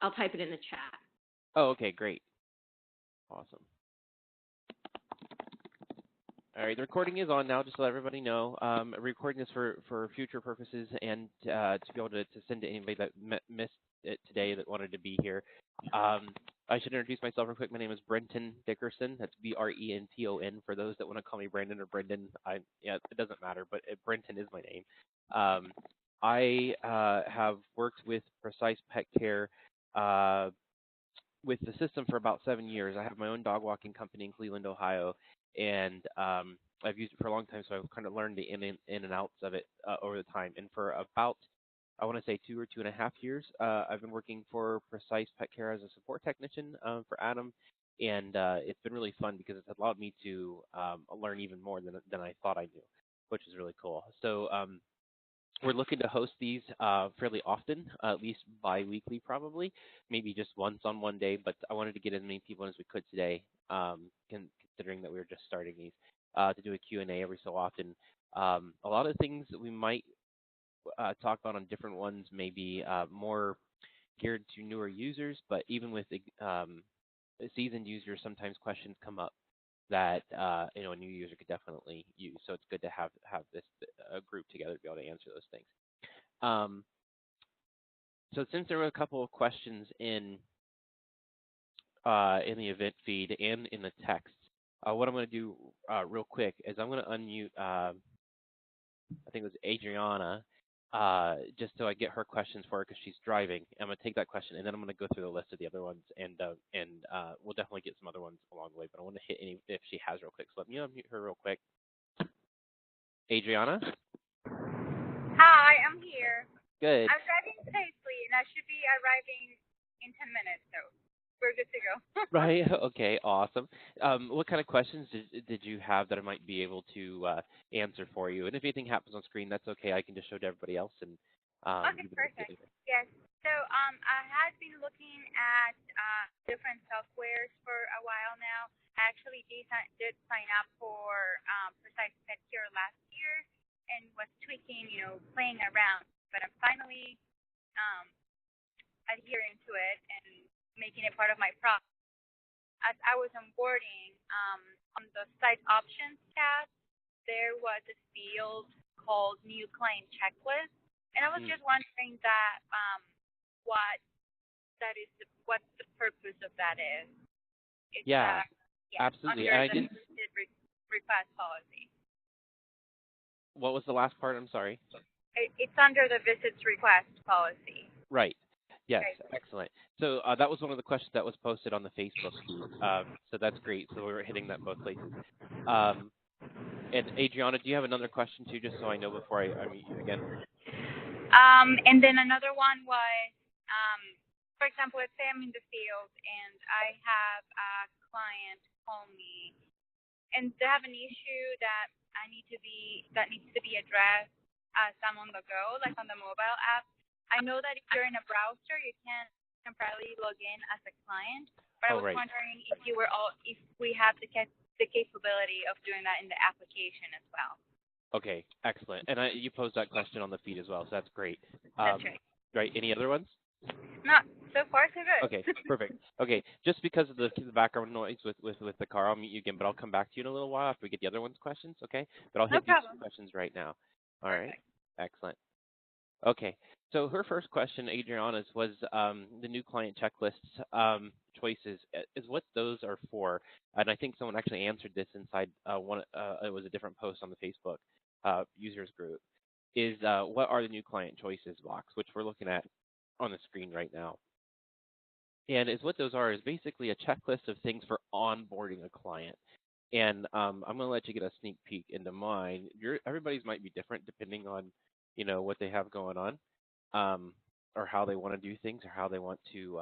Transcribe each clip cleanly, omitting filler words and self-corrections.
I'll type it in the chat. Oh, okay, great. Awesome. All right, the recording is on now, just to let everybody know. Recording this for future purposes and to be able to send to anybody that missed it today that wanted to be here. I should introduce myself real quick. My name is Brenton Dickerson. That's Brenton. For those that want to call me Brandon or Brendan, it doesn't matter, but Brenton is my name. I have worked with Precise Petcare with the system for about 7 years. I have my own dog walking company in Cleveland, Ohio, and I've used it for a long time, so I've kind of learned the in and outs of it over the time. And for about, I want to say 2 or 2.5 years, I've been working for Precise Petcare as a support technician for Adam, and it's been really fun because it's allowed me to learn even more than I thought I knew, which is really cool. So we're looking to host these fairly often, at least bi-weekly probably, maybe just once on one day, but I wanted to get as many people as we could today, considering that we were just starting these, to do a Q&A every so often. A lot of things that we might talk about on different ones may be more geared to newer users, but even with seasoned users, sometimes questions come up that a new user could definitely use. So it's good to have this group together to be able to answer those things. So since there were a couple of questions in the event feed and in the text, what I'm going to do real quick is I'm going to unmute, I think it was Adriana, just so I get her questions for her because she's driving. I'm going to take that question, and then I'm going to go through the list of the other ones, and we'll definitely get some other ones along the way, but I want to hit any if she has real quick. So let me unmute her real quick. Adriana? Hi, I'm here. Good. I'm driving safely, and I should be arriving in 10 minutes, so we're good to go. Right. Okay. Awesome. What kind of questions did you have that I might be able to answer for you? And if anything happens on screen, that's okay. I can just show to everybody else. And okay, perfect. Yes. So I had been looking at different softwares for a while now. I actually did sign up for Precise Petcare last year and was tweaking, playing around. But I'm finally adhering to it and making it part of my process. As I was onboarding, on the site options tab, there was a field called New Client Checklist, and I was just wondering that what the purpose of that is. It's, absolutely. Under the visit request policy. What was the last part? I'm sorry. It's under the visits request policy. Right. Yes, excellent. So that was one of the questions that was posted on the Facebook feed. So that's great. So we were hitting that both places. And Adriana, do you have another question too, just so I know before I meet you again? And then another one was, for example, let's say I'm in the field and I have a client call me, and they have an issue that needs to be addressed as I'm on the go, like on the mobile app. I know that if you're in a browser, you can temporarily log in as a client, but I was wondering if we have the capability of doing that in the application as well. Okay, excellent. And you posed that question on the feed as well, so that's great. That's right. Right. Any other ones? No, so far so good. Okay, perfect. Okay, just because of the background noise with the car, I'll mute you again, but I'll come back to you in a little while after we get the other one's questions. Okay, but I'll hit these questions right now. All right, excellent. Okay, so her first question, Adriana's, was the new client checklists choices, is what those are for. And I think someone actually answered this inside it was a different post on the Facebook users group, is what are the new client choices box, which we're looking at on the screen right now. And what those are is basically a checklist of things for onboarding a client. And I'm going to let you get a sneak peek into mine. Everybody's might be different depending on what they have going on, or how they want to do things, or how they want to,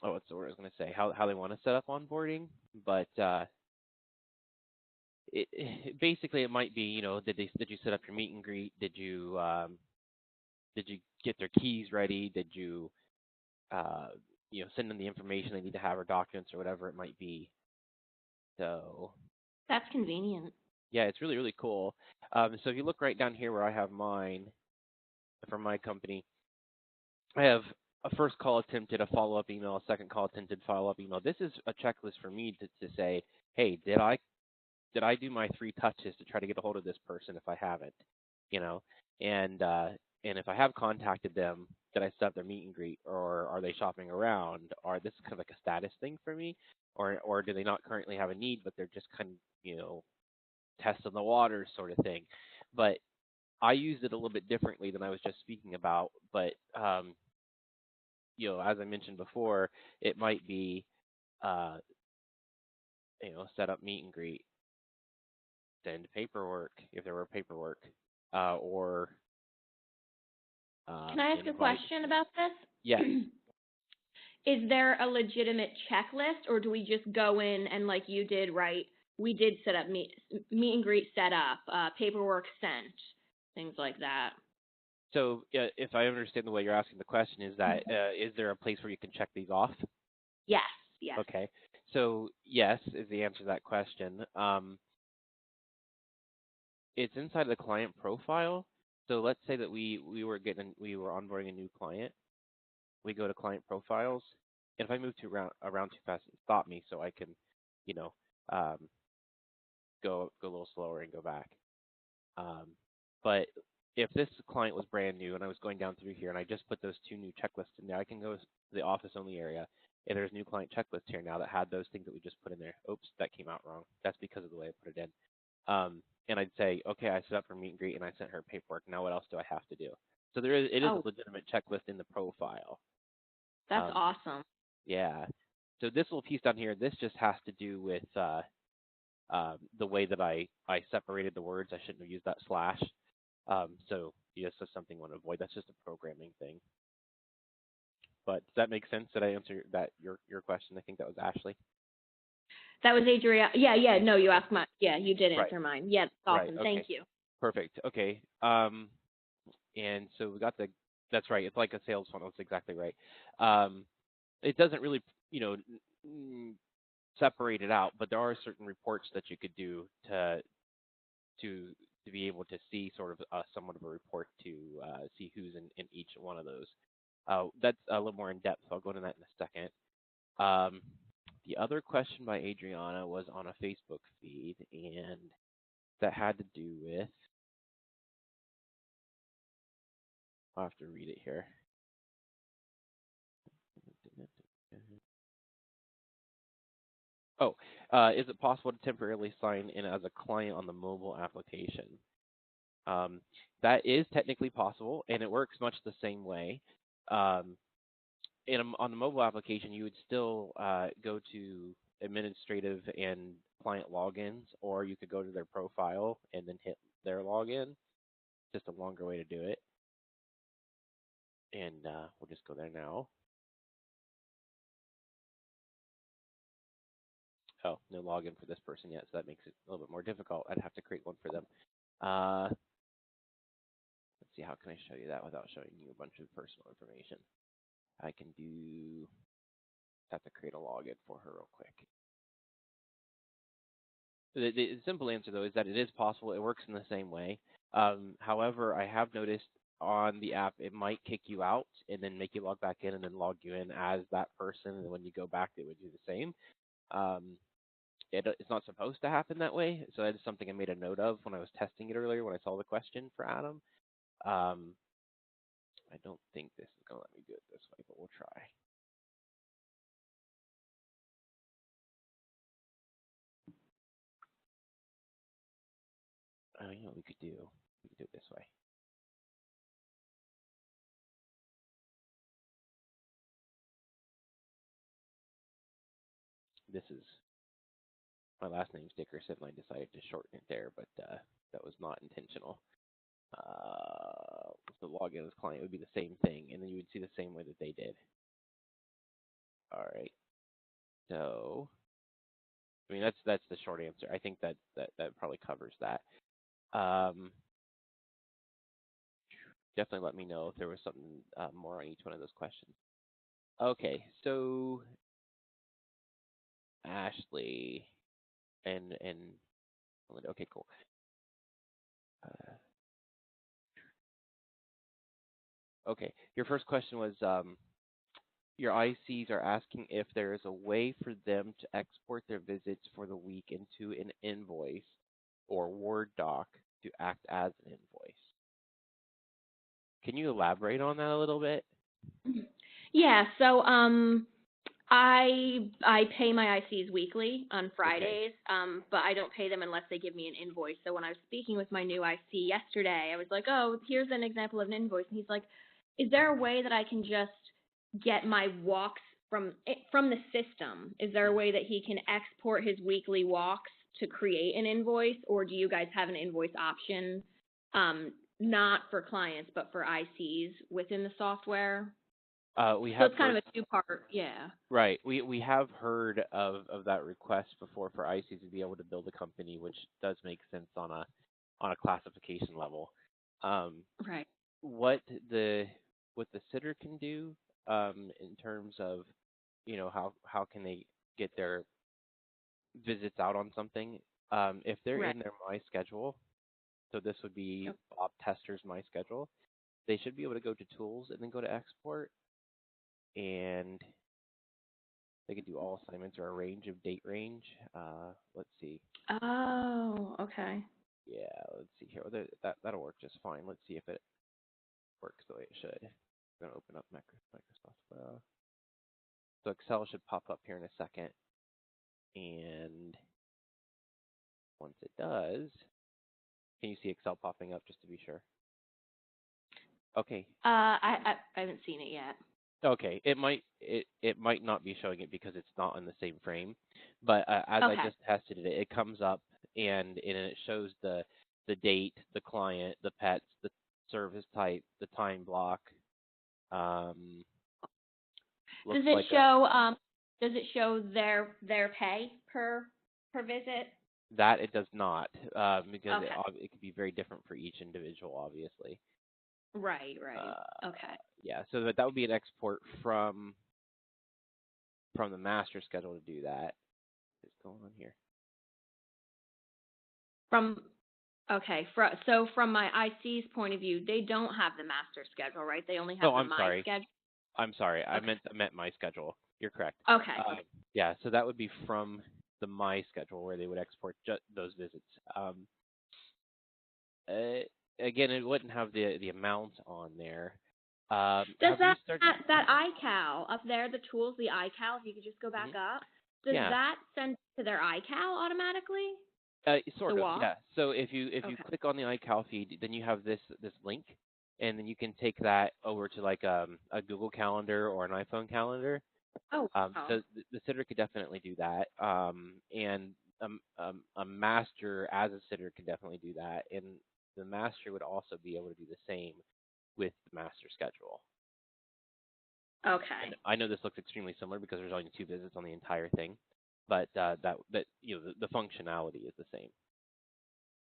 what's the word I was going to say, how they want to set up onboarding. But basically it might be, did you set up your meet and greet? Did you get their keys ready? Did you, send them the information they need to have, or documents, or whatever it might be? So that's convenient. Yeah, it's really, really cool. So if you look right down here where I have mine from my company, I have a first call attempted, a follow-up email, a second call attempted, follow-up email. This is a checklist for me to say, hey, did I do my 3 touches to try to get a hold of this person if I haven't, you know? And if I have contacted them, did I set up their meet and greet, or are they shopping around? Or this is kind of like a status thing for me, or do they not currently have a need, but they're just kind of, you know, testing the waters sort of thing. But I used it a little bit differently than I was just speaking about. But you know, as I mentioned before, it might be you know, set up meet and greet, send paperwork if there were paperwork, or Can I ask a invite. question about this? Yes. Is there a legitimate checklist, or do we just go in and, like you did, right? We did set up meet and greet set up, paperwork sent, things like that. So if I understand the way you're asking the question, is that is there a place where you can check these off? Yes. Yes. Okay. So yes is the answer to that question. It's inside the client profile. So let's say that we were onboarding a new client. We go to client profiles, and if I move around too fast, stop me so I can, you know, go a little slower and go back. But if this client was brand new and I was going down through here and I just put those 2 new checklists in there, I can go to the office only area, and there's new client checklist here now that had those things that we just put in there. Oops, that came out wrong. That's because of the way I put it in. And I'd say, okay, I set up for meet and greet and I sent her paperwork. Now what else do I have to do? So it is a legitimate checklist in the profile. That's awesome. Yeah. So this little piece down here, this just has to do with the way that I separated the words. I shouldn't have used that slash. So yes, that's something I want to avoid. That's just a programming thing. But does that make sense? Did I answer your question? I think that was Ashley. That was Adriana. Yeah. No, you asked mine. Yeah, you did answer mine. Yeah, that's awesome. Right. Okay. Thank you. Perfect. Okay. And so we got that's right. It's like a sales funnel. That's exactly right. It doesn't really, you know, separate it out, but there are certain reports that you could do to be able to see sort of somewhat of a report to see who's in each one of those. That's a little more in depth, so I'll go into that in a second. The other question by Adriana was on a Facebook feed, and that had to do with, I'll have to read it here. Oh, is it possible to temporarily sign in as a client on the mobile application? That is technically possible, and it works much the same way. On the mobile application, you would still go to administrative and client logins, or you could go to their profile and then hit their login. Just a longer way to do it. And we'll just go there now. Oh, no login for this person yet, so that makes it a little bit more difficult. I'd have to create one for them. Let's see, how can I show you that without showing you a bunch of personal information? I can have to create a login for her real quick. The simple answer, though, is that it is possible. It works in the same way. However, I have noticed on the app, it might kick you out and then make you log back in and then log you in as that person. And when you go back, it would do the same. It's not supposed to happen that way. So that is something I made a note of when I was testing it earlier when I saw the question for Adam. I don't think this is going to let me do it this way, but we'll try. You know what we could do? We could do it this way. This is my last name's Dickerson, and I decided to shorten it there, but that was not intentional. The login as client would be the same thing, and then you would see the same way that they did. All right. So, I mean, that's the short answer. I think that probably covers that. Definitely let me know if there was something more on each one of those questions. Okay, so Ashley and okay, cool. Okay, your first question was your ICs are asking if there is a way for them to export their visits for the week into an invoice or Word doc to act as an invoice. Can you elaborate on that a little bit? Yeah, so I pay my ICs weekly on Fridays, but I don't pay them unless they give me an invoice. So when I was speaking with my new IC yesterday, I was like, oh, here's an example of an invoice. And he's like, is there a way that I can just get my walks from the system? Is there a way that he can export his weekly walks to create an invoice, or do you guys have an invoice option, not for clients, but for ICs within the software? We So have it's kind heard, of a two-part, yeah. right. We have heard of that request before for ICs to be able to build a company, which does make sense on a classification level. Right. What the sitter can do in terms of, how can they get their visits out on something? If they're Right. in their My Schedule, so this would be Yep. Bob Tester's My Schedule, they should be able to go to Tools and then go to Export, and they could do all assignments or a range of date range. Let's see. Oh, okay. Yeah, let's see here. That'll work just fine. Let's see if it works the way it should. I'm going to open up Microsoft. So Excel should pop up here in a second. And once it does, can you see Excel popping up just to be sure? Okay. I haven't seen it yet. Okay. It might not be showing it because it's not on the same frame. But as I Okay. just tested it, it comes up and it shows the date, the client, the pets, the service type, the time block. Looks Does it like show their pay per visit? that it does not, because Okay. it could be very different for each individual, obviously. Right. Uh, Okay. yeah, so that would be an export from the master schedule to do that. What's going on here? So from my IC's point of view, they don't have the master schedule, right? They only have Oh, the I'm my sorry. schedule. I'm sorry. I Okay. meant my schedule. You're correct. Okay. Yeah, so that would be from the my schedule where they would export those visits. Again, it wouldn't have the amount on there. Does Have you that started? iCal up there, the tools, the iCal, if you could just go back Mhm. up, does Yeah. that send to their iCal automatically? Sort The of, walk? yeah. So if you Okay. click on the iCal feed, then you have this link, and then you can take that over to like a Google Calendar or an iPhone calendar. Oh. So the sitter could definitely do that, and a master as a sitter could definitely do that, and the master would also be able to do the same with the master schedule. Okay. And I know this looks extremely similar because there's only 2 visits on the entire thing, but the functionality is the same.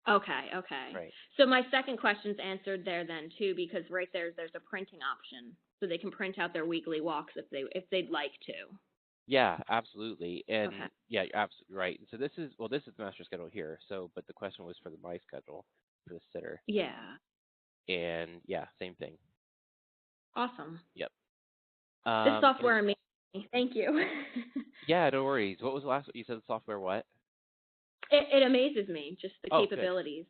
Okay. Right. So my second question's answered there then too, because right there's a printing option, so they can print out their weekly walks if they'd like to. Yeah, absolutely. And Okay. yeah, you're absolutely right. So this is the master schedule here. So, but the question was for the my schedule for the sitter. Yeah. And yeah, same thing. Awesome. Yep. This And software amazing. Thank you. yeah, no worries. What was the last? You said the software what? It amazes me, just the Oh, good. capabilities.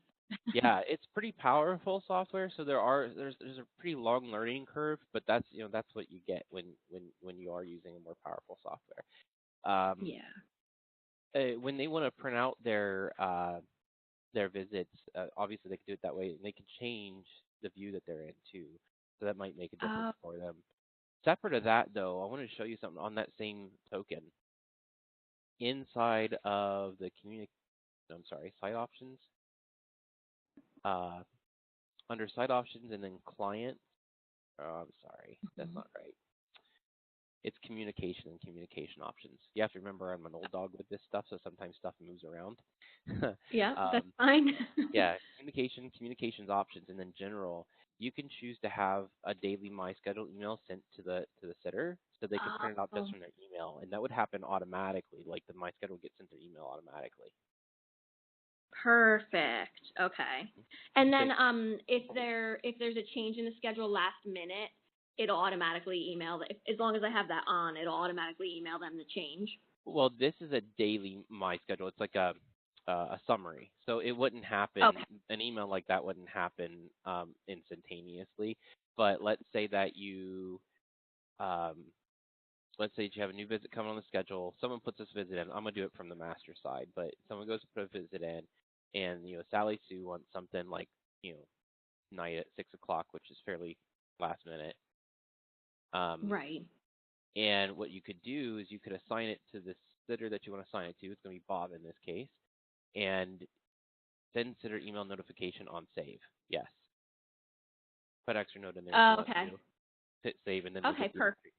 Yeah, it's pretty powerful software. So there's a pretty long learning curve, but that's that's what you get when you are using a more powerful software. Yeah. When they want to print out their visits, obviously they can do it that way, and they can change the view that they're in too. So that might make a difference for them. Separate of that, though, I want to show you something on that same token. Inside of the site options, under site options and then client. Oh, I'm sorry, that's not right. It's communication and communication options. You have to remember I'm an old dog with this stuff, so sometimes stuff moves around. Yeah, that's fine. Yeah, communications options, and then general. You can choose to have a daily My Schedule email sent to the sitter, so they can print it out just from their email, and that would happen automatically. Like the My Schedule gets sent their email automatically. Perfect. Okay. And then if there's a change in the schedule last minute, it'll automatically email as long as I have that on, it'll automatically email them the change. Well, this is a daily My Schedule. It's like a summary, so it wouldn't happen. Okay. An email like that wouldn't happen instantaneously. But let's say that you let's say you have a new visit coming on the schedule. Someone puts this visit in. I'm gonna do it from the master side, but someone goes to put a visit in, and Sally Sue wants something like night at 6 o'clock, which is fairly last minute. Right. And what you could do is you could assign it to the sitter that you want to assign it to. It's going to be Bob in this case, and send sitter email notification on save. Yes. Put extra note in there. Oh, so that, okay. Hit save and then. Okay, perfect.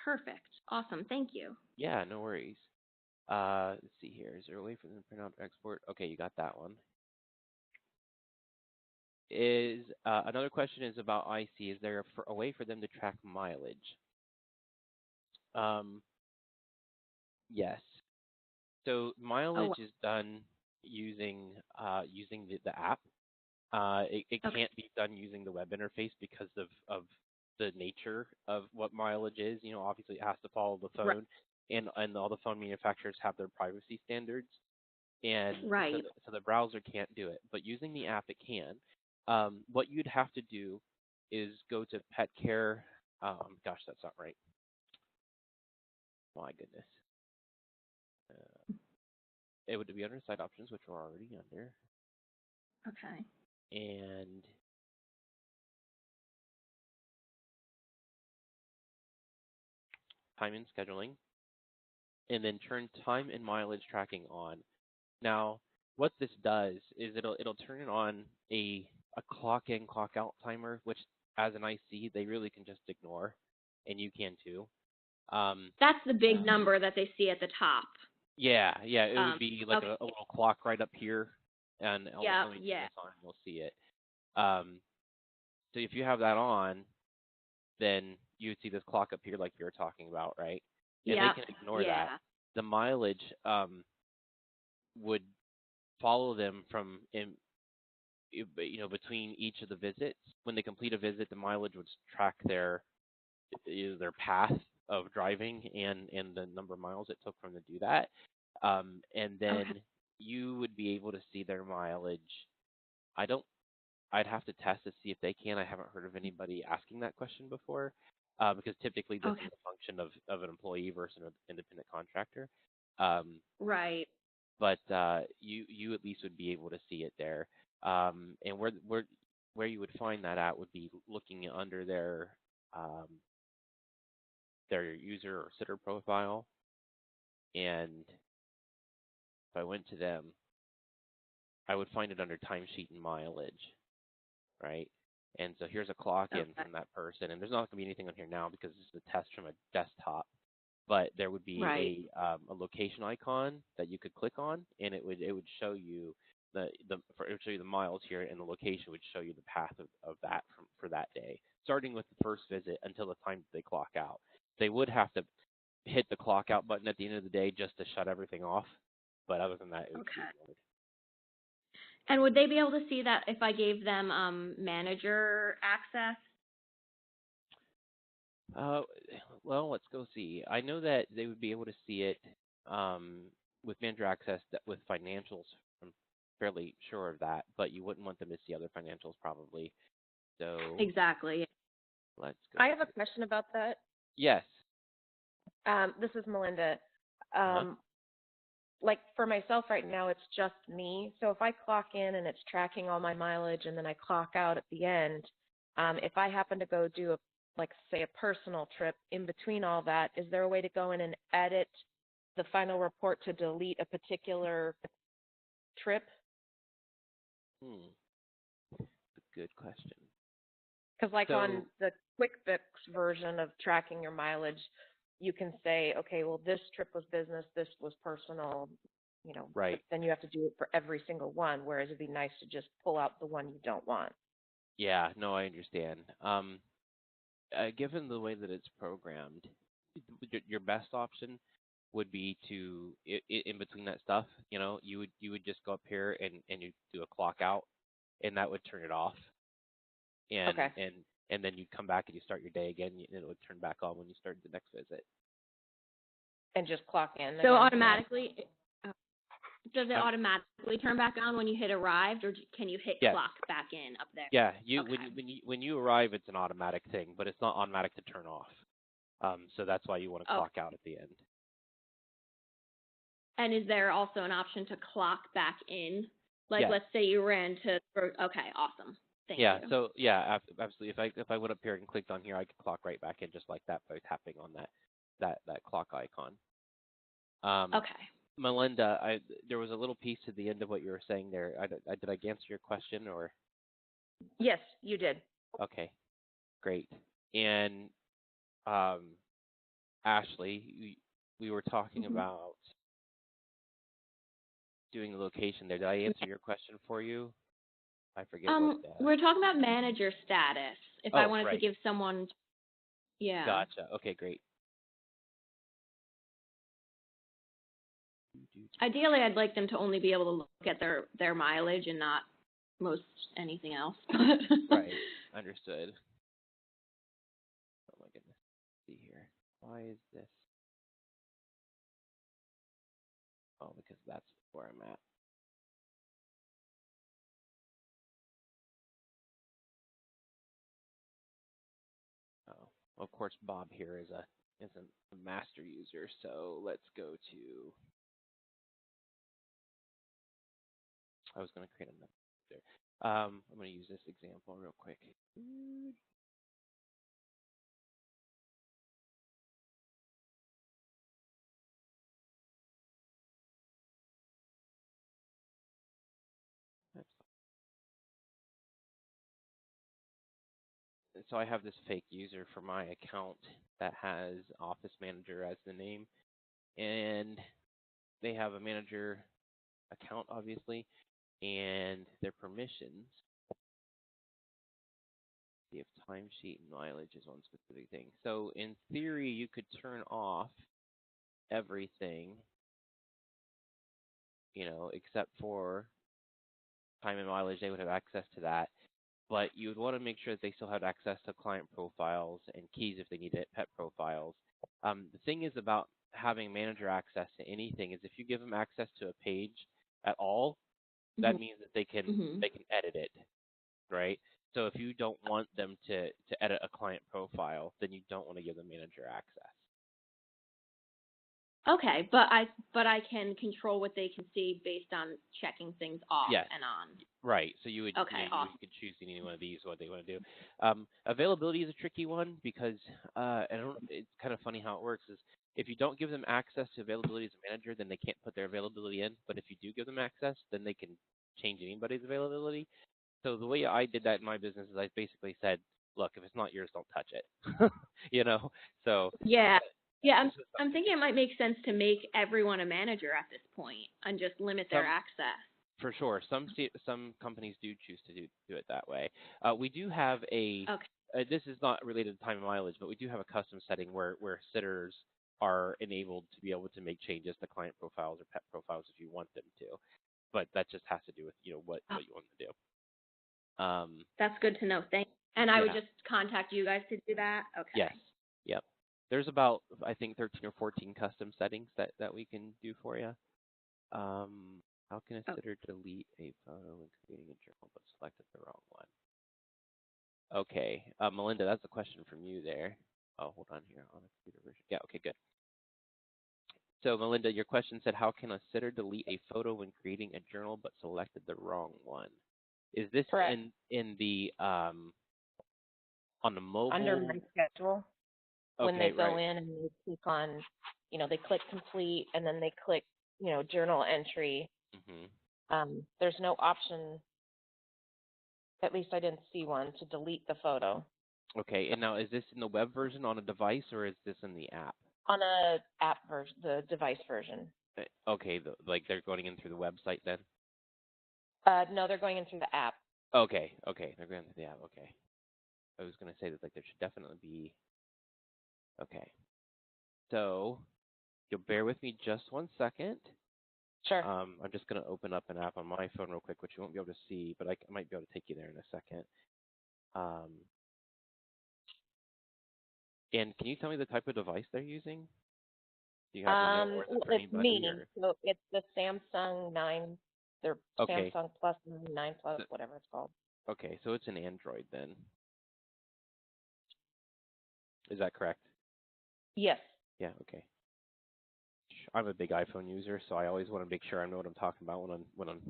Perfect. Awesome. Thank you. Yeah, no worries. Let's see here. Is there a way for them to print out export? Okay, you got that one. Is another question is about IC. Is there a way for them to track mileage? Yes. So mileage is done using the app. It Okay. can't be done using the web interface because of the nature of what mileage is. Obviously it has to follow the phone, Right. and all the phone manufacturers have their privacy standards, and Right. so the browser can't do it. But using the app, it can. What you'd have to do is go to Petcare. Gosh, that's not right. My goodness. It would be under site options, which we're already under. Okay. And time and scheduling, and then turn time and mileage tracking on. Now, what this does is it'll turn it on a clock in, clock out timer, which as an IC they really can just ignore, and you can too. That's the big number that they see at the top. Yeah, it would be like okay. a little clock right up here, and let me turn this on, and you'll see it. So if you have that on, then you would see this clock up here like you were talking about, right? And they can ignore that. The mileage would follow them from between each of the visits. When they complete a visit, the mileage would track their path of driving and the number of miles it took from them to do that. And then you would be able to see their mileage. I'd have to test to see if they can. I haven't heard of anybody asking that question before, because typically this is a function of an employee versus an independent contractor. Right. But you at least would be able to see it there. And where you would find that at would be looking under their user or sitter profile. And if I went to them, I would find it under timesheet and mileage, right? And so here's a clock in from that person, and there's not going to be anything on here now because this is a test from a desktop. But there would be a location icon that you could click on, and it would show you it would show you the miles here, and the location would show you the path of that for that day, starting with the first visit until the time they clock out. They would have to hit the clock out button at the end of the day just to shut everything off, but other than that, it would be ignored. And would they be able to see that if I gave them manager access? Well, let's go see. I know that they would be able to see it with manager access with financials. I'm fairly sure of that, but you wouldn't want them to see other financials probably. So exactly. Let's go. I have a question about that. Yes. This is Melinda. Like for myself right now, it's just me. So if I clock in and it's tracking all my mileage and then I clock out at the end, if I happen to go do say a personal trip in between all that, is there a way to go in and edit the final report to delete a particular trip? Good question. Because on the quick fix version of tracking your mileage, you can say, okay, well, this trip was business, this was personal, right. Then you have to do it for every single one, whereas it'd be nice to just pull out the one you don't want. Yeah, no, I understand. Given the way that it's programmed, your best option would be to, in between that stuff, you would just go up here and you do a clock out, and that would turn it off. And and then you come back and you start your day again, and it would turn back on when you start the next visit. And just clock in. So again? automatically, does it Um, automatically turn back on when you hit arrived, or can you hit Yes. clock back in up there? Yeah, Okay. when you arrive, it's an automatic thing, but it's not automatic to turn off. So that's why you want to Okay. clock out at the end. And is there also an option to clock back in? Like, Yes. let's say you ran to. Okay, awesome. Thank Yeah. you. So yeah, absolutely. If I went up here and clicked on here, I could clock right back in just like that by tapping on that clock icon. Okay. Melinda, there was a little piece at the end of what you were saying there. Did I answer your question or? Yes, you did. Okay, great. And Ashley, we were talking about doing the location there. Did I answer your question for you? I forget what. We're talking about manager status. If I wanted to Right. give someone, yeah. Gotcha. Okay, great. Ideally, I'd like them to only be able to look at their mileage and not most anything else. Right. Understood. Oh my goodness. Let's see here. Why is this? Oh, because that's where I'm at. Oh, of course, Bob here is a master user. So let's go to. I was going to create another. I'm going to use this example real quick. So I have this fake user for my account that has Office Manager as the name, and they have a manager account, obviously, and their permissions. See if timesheet and mileage is one specific thing. So in theory, you could turn off everything, except for time and mileage. They would have access to that. But you would want to make sure that they still have access to client profiles and keys if they need it, pet profiles. The thing is about having manager access to anything is if you give them access to a page at all, that means that they can edit it, right? So if you don't want them to edit a client profile, then you don't want to give them manager access. Okay, but I can control what they can see based on checking things off Yes. and on. Right. So you would Okay, awesome. you could choose any one of these what they want to do. Availability is a tricky one because it's kind of funny how it works is if you don't give them access to availability as a manager, then they can't put their availability in. But if you do give them access, then they can change anybody's availability. So the way I did that in my business is I basically said, look, if it's not yours, don't touch it. So Yeah. Yeah, I'm thinking it might make sense to make everyone a manager at this point and just limit their access. For sure. Some companies do choose to do it that way. We do have this is not related to time and mileage, but we do have a custom setting where sitters are enabled to be able to make changes to client profiles or pet profiles if you want them to. But that just has to do with what you want to do. That's good to know. Thanks. And I would just contact you guys to do that? Okay. Yes. Yep. There's about, I think, 13 or 14 custom settings that we can do for you. How can a sitter delete a photo when creating a journal but selected the wrong one? Okay. Melinda, that's a question from you there. Oh, hold on here. On a computer version. Yeah, okay, good. So, Melinda, your question said, how can a sitter delete a photo when creating a journal but selected the wrong one? Is this in the on the mobile? Under my schedule. Okay, when they go in and they click on, they click complete and then they click, journal entry. There's no option, at least I didn't see one, to delete the photo. Okay, and now is this in the web version on a device or is this in the app? On a app version, the device version. Okay, like they're going in through the website then? No, they're going in through the app. Okay, they're going through the app. Okay, I was going to say that there should definitely be. Okay, so you'll bear with me just 1 second. Sure. I'm just going to open up an app on my phone real quick, which you won't be able to see, but I might be able to take you there in a second. And can you tell me the type of device they're using? Do you happen to know, or is it for It's anybody? me. Or So it's the Samsung 9, their okay, Samsung Plus 9 Plus, so, whatever it's called. okay, so it's an Android then. Is that correct? Yes. Yeah. Okay. I'm a big iPhone user, so I always want to make sure I know what I'm talking about when I'm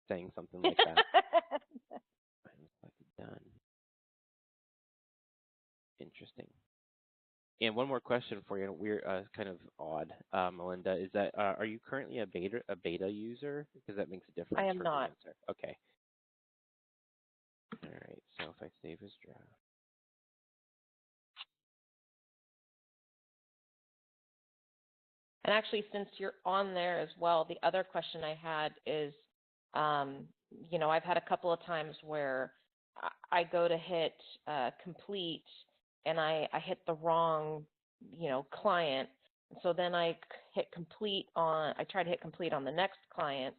saying something like that. Done. Interesting. And one more question for you. We're kind of odd, Melinda. Is that are you currently a beta user? Because that makes a difference I am for the not. answer. Okay. All right. So if I save as draft. And actually, since you're on there as well, the other question I had is, I've had a couple of times where I go to hit complete and I hit the wrong, client. So then I try to hit complete on the next client,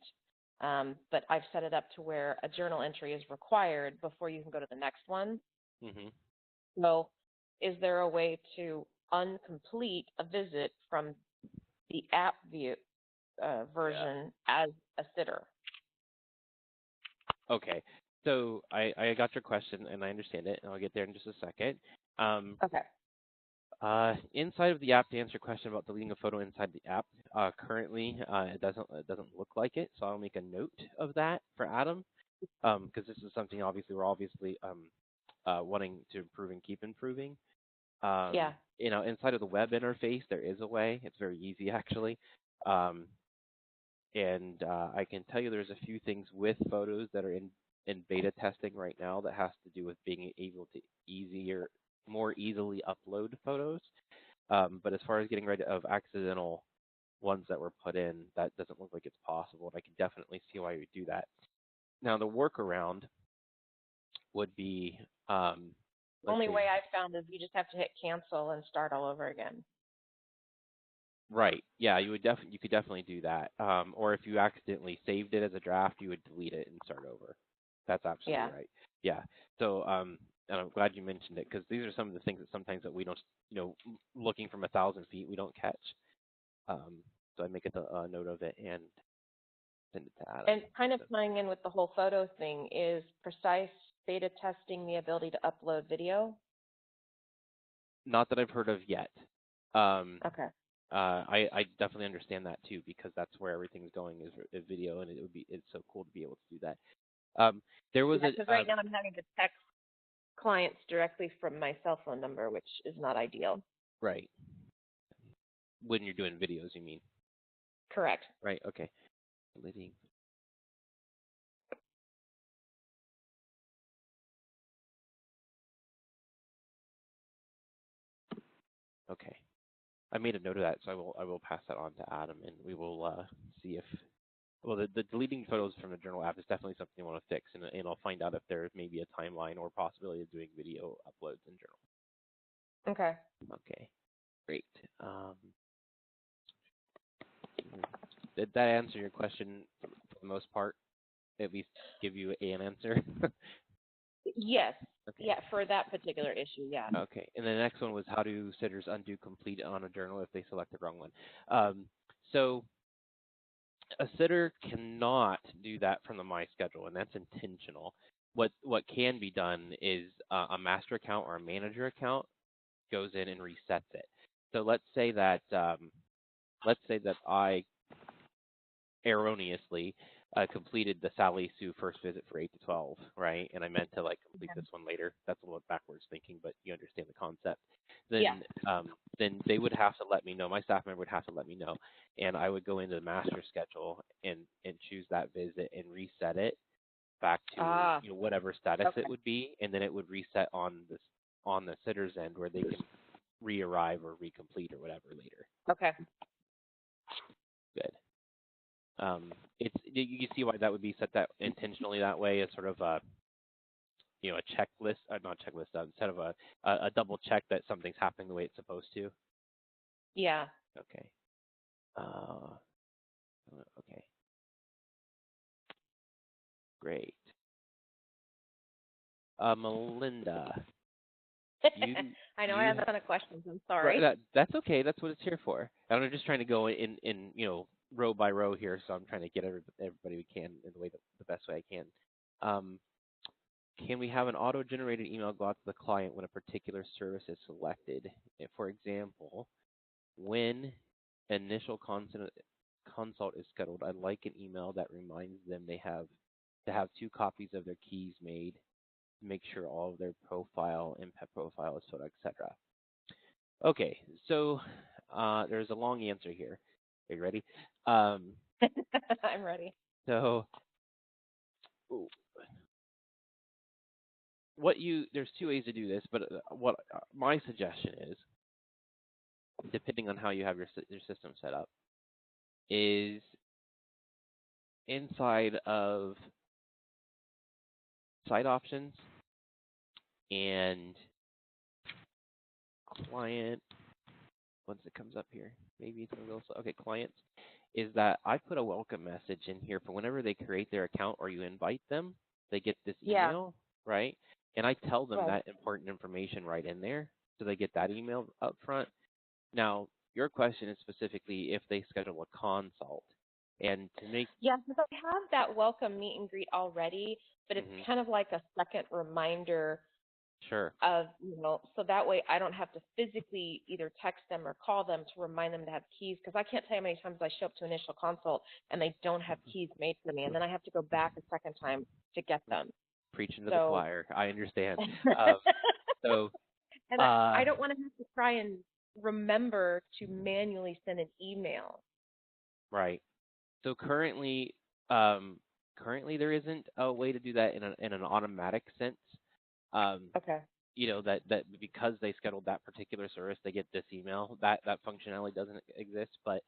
but I've set it up to where a journal entry is required before you can go to the next one. Mm-hmm. So is there a way to uncomplete a visit from the app view version as a sitter? Okay. So I got your question and I understand it, and I'll get there in just a second. Okay. Inside of the app, to answer your question about deleting a photo inside the app, currently it doesn't look like it. So I'll make a note of that for Adam, because this is something we're obviously wanting to improve and keep improving. Yeah. Inside of the web interface, there is a way. It's very easy actually. And I can tell you there's a few things with photos that are in beta testing right now that has to do with being able to more easily upload photos. But as far as getting rid of accidental ones that were put in, that doesn't look like it's possible. And I can definitely see why you would do that. Now, the workaround would be, The only way I've found is you just have to hit cancel and start all over again. Right. Yeah, you could definitely do that. Or if you accidentally saved it as a draft, you would delete it and start over. That's absolutely right. Yeah. So, and I'm glad you mentioned it because these are some of the things that sometimes that we don't, looking from 1,000 feet, we don't catch. So I make a note of it and send it to Adam. And kind of tying in with the whole photo thing is Precise beta testing the ability to upload video. Not that I've heard of yet. Okay. I definitely understand that too because that's where everything's going is video, and it's so cool to be able to do that. There was because right now I'm having to text clients directly from my cell phone number, which is not ideal. Right. When you're doing videos, you mean? Correct. Right. Okay. Deleting. Okay. I made a note of that, so I will pass that on to Adam, and we will see if. Well, the deleting photos from the journal app is definitely something you want to fix, and I'll find out if there's maybe a timeline or possibility of doing video uploads in journal. Okay. Okay. Great. Did that answer your question for the most part? At least give you an answer? Yes. Okay. Yeah, for that particular issue, yeah. Okay. And the next one was how do sitters undo complete on a journal if they select the wrong one? So a sitter cannot do that from the My Schedule, and that's intentional. What can be done is a master account or a manager account goes in and resets it. So let's say that I erroneously completed the Sally Sue first visit for 8 to 12, right? And I meant to complete this one later. That's a little backwards thinking, but you understand the concept. Then they would have to let me know. My staff member would have to let me know, and I would go into the master schedule and choose that visit and reset it back to whatever status it would be, and then it would reset on the sitter's end where they can re-arrive or recomplete or whatever later. Okay. Good. You see why that would be set that intentionally that way as sort of a checklist, not checklist, instead of a double check that something's happening the way it's supposed to. Yeah. Okay. Okay. Great. Melinda, You I know I you have a ton of questions. I'm right, sorry. that's okay. That's what it's here for. And I'm just trying to go in row by row here, so I'm trying to get everybody we can in the best way I can. Can we have an auto-generated email go out to the client when a particular service is selected? For example, when initial consult is scheduled, I'd like an email that reminds them they have to have 2 copies of their keys made, make sure all of their profile and pet profile is filled, etc. Okay, so there's a long answer here. Are you ready? I'm ready. So there's 2 ways to do this, but what my suggestion is, depending on how you have your system set up, is inside of site options and client, once it comes up here, maybe it's going to go slow. Okay, clients, is that I put a welcome message in here for whenever they create their account or you invite them, they get this Yeah. email, right? And I tell them Right. that important information right in there, so they get that email up front. Now, your question is specifically if they schedule a consult. And to make Yeah, because I have that welcome meet and greet already, but it's kind of like a second reminder sure, of, so that way I don't have to physically either text them or call them to remind them to have keys, because I can't tell you how many times I show up to initial consult and they don't have keys made for me, and then I have to go back a second time to get them. preaching to the So, choir, I understand. So, and I don't want to have to try and remember to manually send an email. right. So currently there isn't a way to do that in an automatic sense. Okay. That because they scheduled that particular service, they get this email. That functionality doesn't exist. But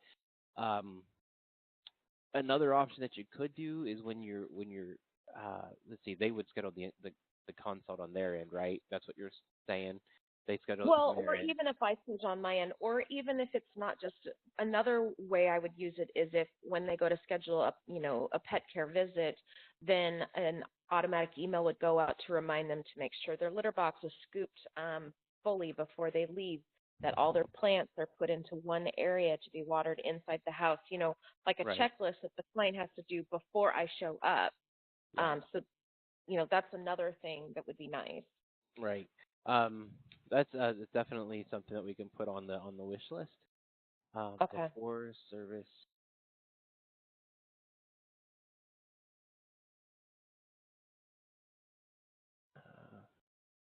another option that you could do is when you're let's see, they would schedule the consult on their end, right? That's what you're saying. They schedule it Well, on their or end. even if I switch on my end, or even if it's not just another way I would use it is if when they go to schedule a pet care visit, then an automatic email would go out to remind them to make sure their litter box is scooped fully before they leave, that all their plants are put into one area to be watered inside the house, like a Right. checklist that the client has to do before I show up. Yeah. So, that's another thing that would be nice. Right. That's definitely something that we can put on the wish list. Okay. Before service.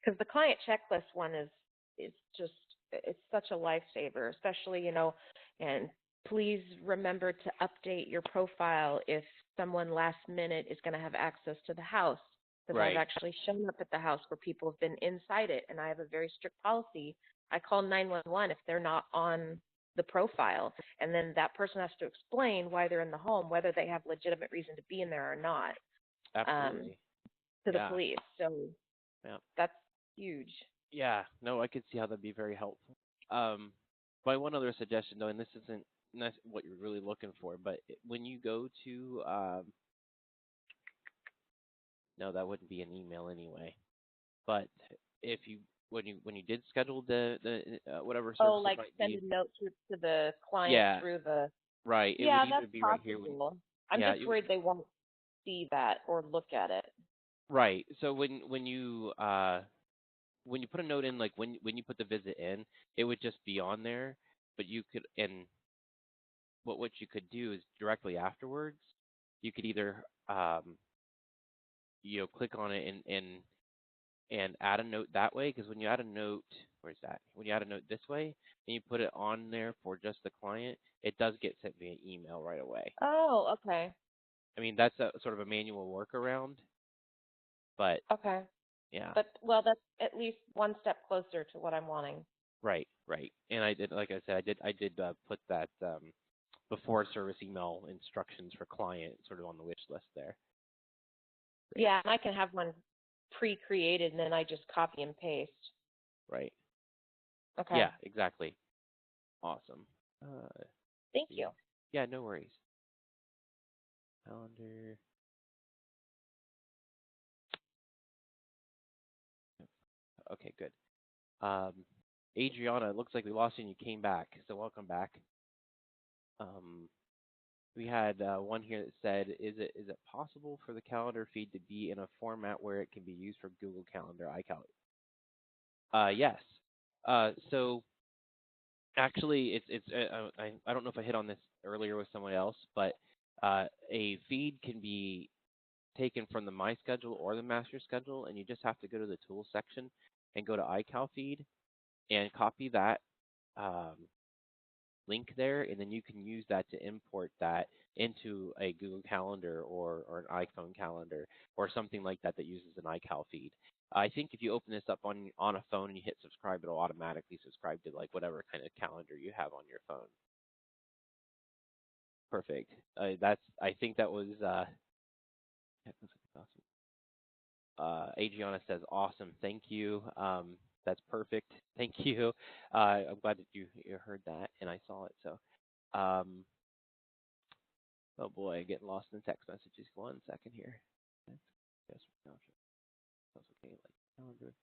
Because the client checklist one is just, it's such a lifesaver, especially, and please remember to update your profile if someone last minute is going to have access to the house. Because Right. I've actually shown up at the house where people have been inside it, and I have a very strict policy. I call 911 if they're not on the profile, and then that person has to explain why they're in the home, whether they have legitimate reason to be in there or not, Absolutely. to the Yeah. police. So Yeah. that's huge. Yeah. No, I could see how that'd be very helpful. My one other suggestion though, and this isn't what you're really looking for, but when you go to no, that wouldn't be an email anyway. But if you when you did schedule the whatever service it Like might send be, a note to the client yeah, through the. right. It would Yeah, either that's be right here. possible. I'm Yeah, just worried they won't see that or look at it. right. So when you put a note in, like when you put the visit in, it would just be on there. But you could, and what you could do is directly afterwards, you could either click on it and add a note that way. Because when you add a note, where's that? When you add a note this way and you put it on there for just the client, it does get sent via email right away. Oh, okay. I mean, that's a sort of a manual workaround, but Okay. yeah. But, well, that's at least one step closer to what I'm wanting. Right, right. And I did, like I said, I did put that before service email instructions for client sort of on the wish list there. Great. Yeah, and I can have one pre-created and then I just copy and paste. Right. Okay. Yeah, exactly. Awesome. Thank you. Yeah, no worries. Calendar. Okay, good. Adriana, it looks like we lost you and you came back, so welcome back. We had one here that said, is it possible for the calendar feed to be in a format where it can be used for Google Calendar, iCal? Yes. So actually, I don't know if I hit on this earlier with someone else, but a feed can be taken from the My Schedule or the Master Schedule, and you just have to go to the Tools section and go to iCal feed and copy that link there, and then you can use that to import that into a Google Calendar or an iPhone calendar or something like that that uses an iCal feed. I think if you open this up on a phone and you hit subscribe, it'll automatically subscribe to like whatever kind of calendar you have on your phone. Perfect. I think that was awesome. Adriana says awesome. Thank you. That's perfect. Thank you. I'm glad that you heard that and I saw it. So, oh boy, getting lost in text messages. 1 second here. Yes, that's okay. Like calendar.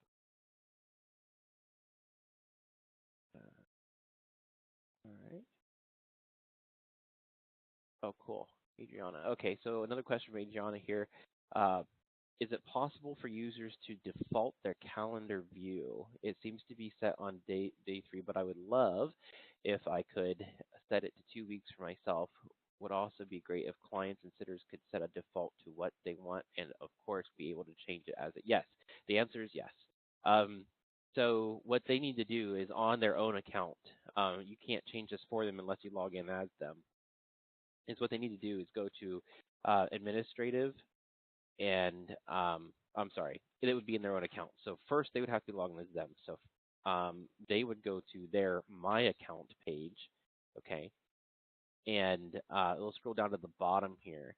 All right. Oh, cool. Adriana. Okay, so another question from Adriana here. Is it possible for users to default their calendar view? It seems to be set on day 3, but I would love if I could set it to 2 weeks for myself. Would also be great if clients and sitters could set a default to what they want and, of course, be able to change it as it. Yes, the answer is yes. So what they need to do is on their own account. You can't change this for them unless you log in as them. Is what they need to do is go to administrative and I'm sorry, it would be in their own account. So first they would have to log in as them. So they would go to their My Account page, okay, and they'll scroll down to the bottom here,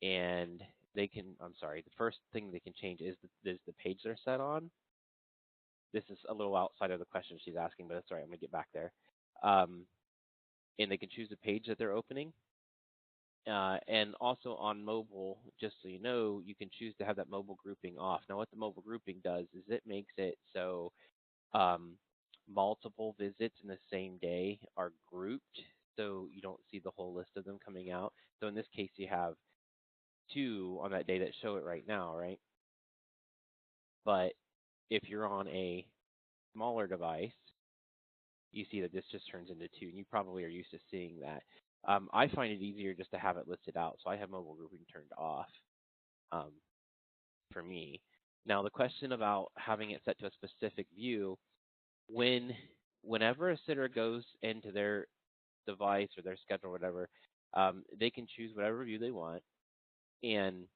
and they can. I'm sorry, the first thing they can change is the page they're set on. This is a little outside of the question she's asking, but that's all right. I'm gonna get back there. And they can choose the page that they're opening. And also on mobile, just so you know, you can choose to have that mobile grouping off. Now, what the mobile grouping does is it makes it so multiple visits in the same day are grouped, so you don't see the whole list of them coming out. So in this case, you have 2 on that day that show it right now, right? But if you're on a smaller device, you see that this just turns into 2, and you probably are used to seeing that. I find it easier just to have it listed out, so I have mobile grouping turned off for me. Now, the question about having it set to a specific view, whenever a sitter goes into their device or their schedule or whatever, they can choose whatever view they want, and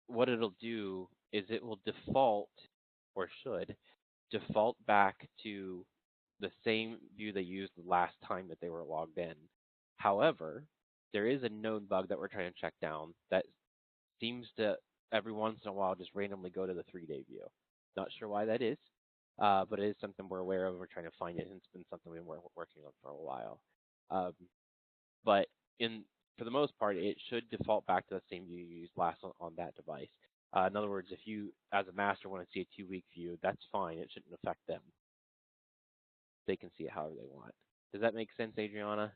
what it'll do is it will default, or should, default back to the same view they used the last time that they were logged in. However, there is a known bug that we're trying to check down that seems to every once in a while just randomly go to the 3-day view. Not sure why that is, but it is something we're aware of. We're trying to find it, and it's been something we've been working on for a while. But for the most part, it should default back to the same view you used last on that device. In other words, if you, as a master, want to see a 2-week view, that's fine. It shouldn't affect them. They can see it however they want. Does that make sense, Adriana?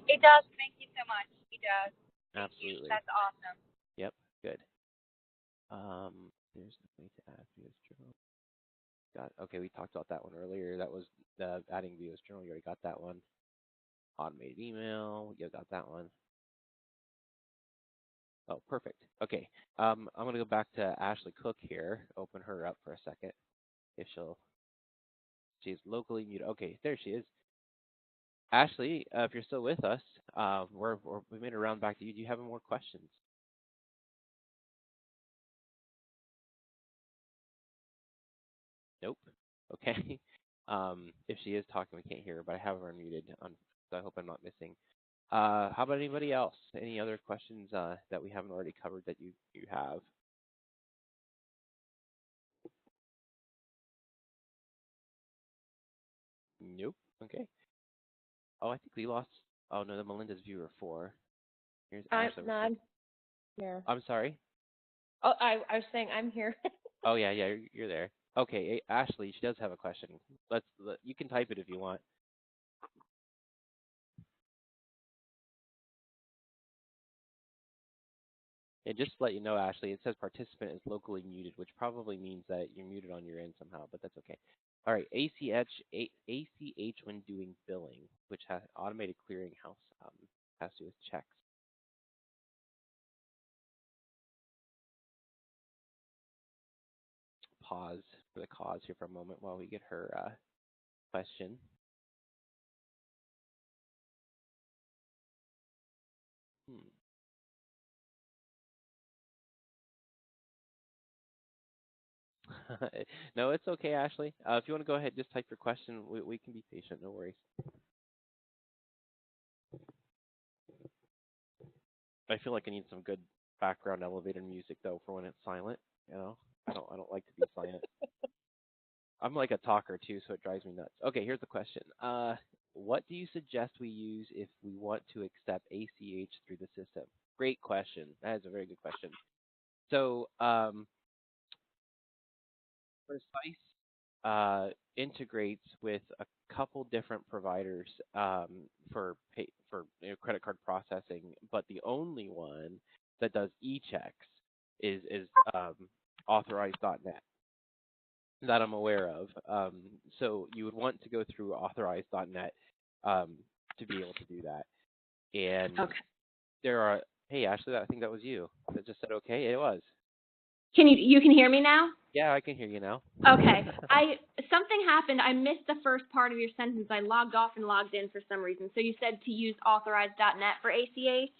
It does. Thank you so much. It does. Absolutely. That's awesome. Yep. Good. There's the way to add views journal. Okay, we talked about that one earlier. That was the adding views journal. You already got that one. Automated email. You got that one. Oh, perfect. Okay. I'm going to go back to Ashley Cook here. Open her up for a second. If she's locally muted. Okay, there she is. Ashley, if you're still with us, we made a round back to you. Do you have any more questions? Nope. Okay. If she is talking, we can't hear her, but I have her unmuted, so I hope I'm not missing. How about anybody else? Any other questions that we haven't already covered that you have? Nope. Okay. Oh, I think we lost. Oh no, the Melinda's viewer 4. Here's Ashley. No, I'm here. I'm sorry. Oh, I was saying I'm here. Oh yeah, you're there. Okay, Ashley, she does have a question. You can type it if you want. And just to let you know, Ashley, it says participant is locally muted, which probably means that you're muted on your end somehow, but that's okay. All right, ACH when doing billing, which has automated clearinghouse, has to do with checks. Pause for the cause here for a moment while we get her question. No, it's okay, Ashley. If you want to go ahead, just type your question. We can be patient. No worries. I feel like I need some good background elevator music though for when it's silent. You know, I don't like to be silent. I'm like a talker too, so it drives me nuts. Okay, here's the question. What do you suggest we use if we want to accept ACH through the system? Great question. That is a very good question. So, Precise integrates with a couple different providers for credit card processing, but the only one that does eChecks is authorized.net that I'm aware of. So you would want to go through authorized.net to be able to do that. And Okay. there are, hey Ashley, I think that was you that just said okay. It was. You can hear me now? Yeah, I can hear you now. Okay. Something happened. I missed the first part of your sentence. I logged off and logged in for some reason. So you said to use authorized.net for ACH?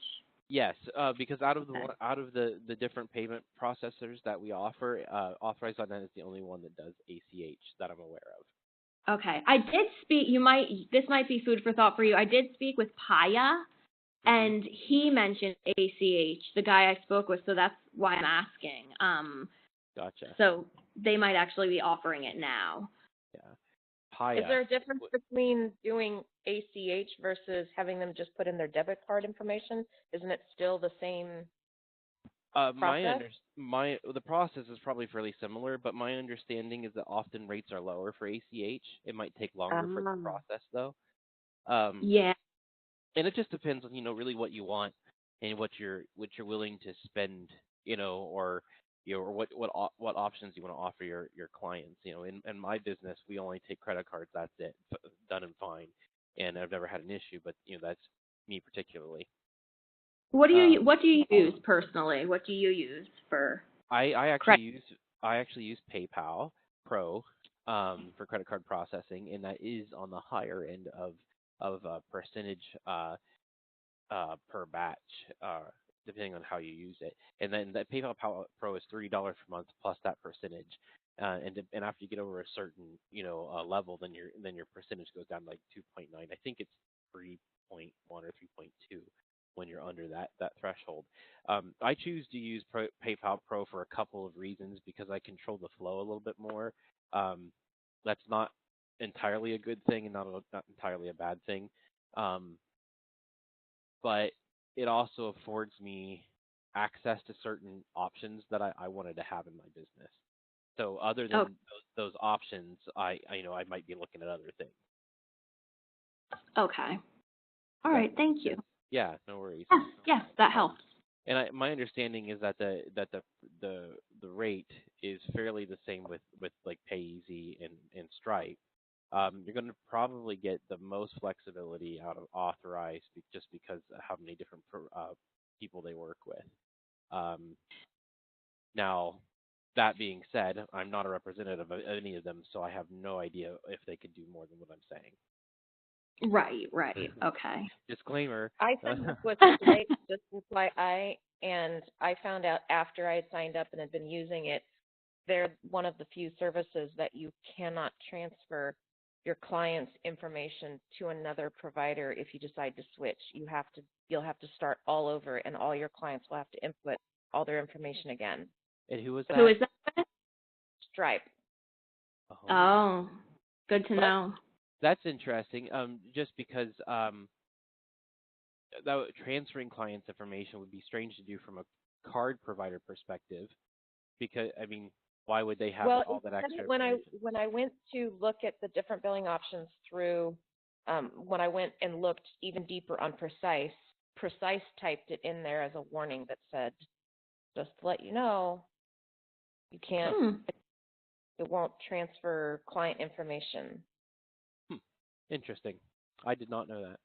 Yes, because out of the different payment processors that we offer, authorized.net is the only one that does ACH that I'm aware of. Okay. I did speak, this might be food for thought for you. I did speak with Paya, and he mentioned ACH, the guy I spoke with, so that's why I'm asking. Gotcha. So they might actually be offering it now. Yeah. Paya. Is there a difference between doing ACH versus having them just put in their debit card information? Isn't it still the same process? The process is probably fairly similar, but my understanding is that often rates are lower for ACH. It might take longer for the process though. Yeah. And it just depends on really what you want and what you're willing to spend, or or what options you want to offer your clients. In my business, we only take credit cards. That's it, done and fine. And I've never had an issue, but that's me particularly. What do you use personally? What do you use for? I actually use PayPal Pro for credit card processing, and that is on the higher end of percentage per batch, depending on how you use it. And then that PayPal Pro is $30 per month plus that percentage. And after you get over a certain level, then your percentage goes down to like 2.9. I think it's 3.1 or 3.2 when you're under that threshold. I choose to use PayPal Pro for a couple of reasons because I control the flow a little bit more. That's not entirely a good thing and not entirely a bad thing. But it also affords me access to certain options that I wanted to have in my business. So other than those options, I might be looking at other things. Okay. All right. Thank you. Yeah, no worries. Yes, that helps. And my understanding is that the rate is fairly the same with like PayEasy and Stripe. You're going to probably get the most flexibility out of authorized just because of how many different people they work with. Now, that being said, I'm not a representative of any of them, so I have no idea if they could do more than what I'm saying. Right. Okay. Disclaimer. I signed up with Stripe just FYI, and I found out after I had signed up and had been using it, they're one of the few services that you cannot transfer your client's information to another provider if you decide to switch. You'll have to start all over, and all your clients will have to input all their information again. And who was that? Who is that? Stripe. Oh, good to know. That's interesting. Just because that transferring clients' information would be strange to do from a card provider perspective, because Why would they have Well, all it that said extra it when information? I went to look at the different billing options through, when I went and looked even deeper on Precise typed it in there as a warning that said, just to let you know, you can't, it won't transfer client information. Interesting. I did not know that.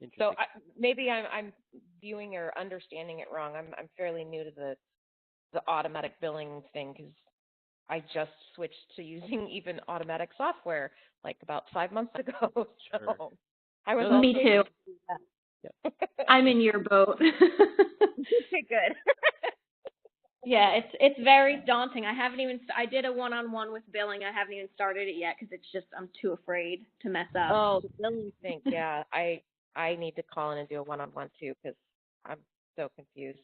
Interesting. So maybe I'm viewing or understanding it wrong. I'm fairly new to the automatic billing thing because I just switched to using even automatic software like about 5 months ago. Sure. So I was Me too. Yep. I'm in your boat. Okay, good. Yeah, it's very daunting. I did a one-on-one with billing. I haven't even started it yet because it's just I'm too afraid to mess up. Oh, the billing thing. Yeah, I need to call in and do a one-on-one too because I'm so confused.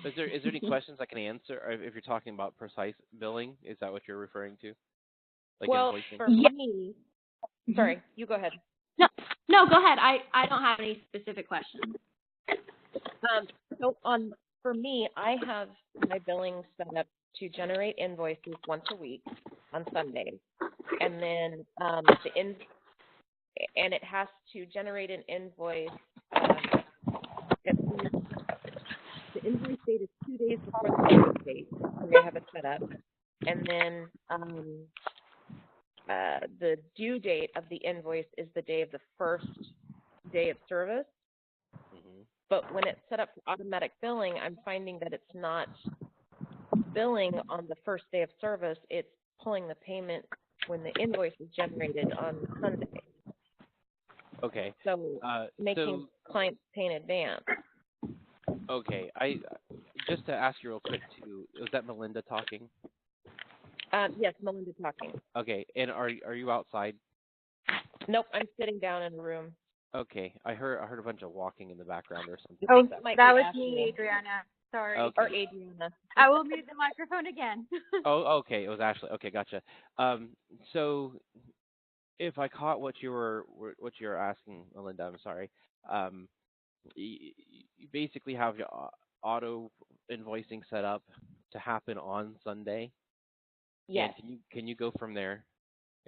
Is there any questions I can answer? Or if you're talking about precise billing, is that what you're referring to? Like Well, invoicing? for me, sorry, you go ahead. No, go ahead. I don't have any specific questions. So for me, I have my billing set up to generate invoices once a week on Sundays, and then and it has to generate an invoice. The invoice date is 2 days before the payment date. The way I have it set up, and then the due date of the invoice is the day of the first day of service. Mm-hmm. But when it's set up for automatic billing, I'm finding that it's not billing on the first day of service. It's pulling the payment when the invoice is generated on Sunday. Okay. So making clients pay in advance. Okay. Just to ask you real quick too, was that Melinda talking? Yes, Melinda talking. Okay. And are you outside? Nope, I'm sitting down in a room. Okay. I heard a bunch of walking in the background or something. Oh, like that was me, Adriana. Sorry. Okay. Or Adriana. I will mute the microphone again. Oh, okay. It was Ashley. Okay, gotcha. So if I caught what you were asking, Melinda, I'm sorry. You basically have your auto invoicing set up to happen on Sunday. Yes. And can you go from there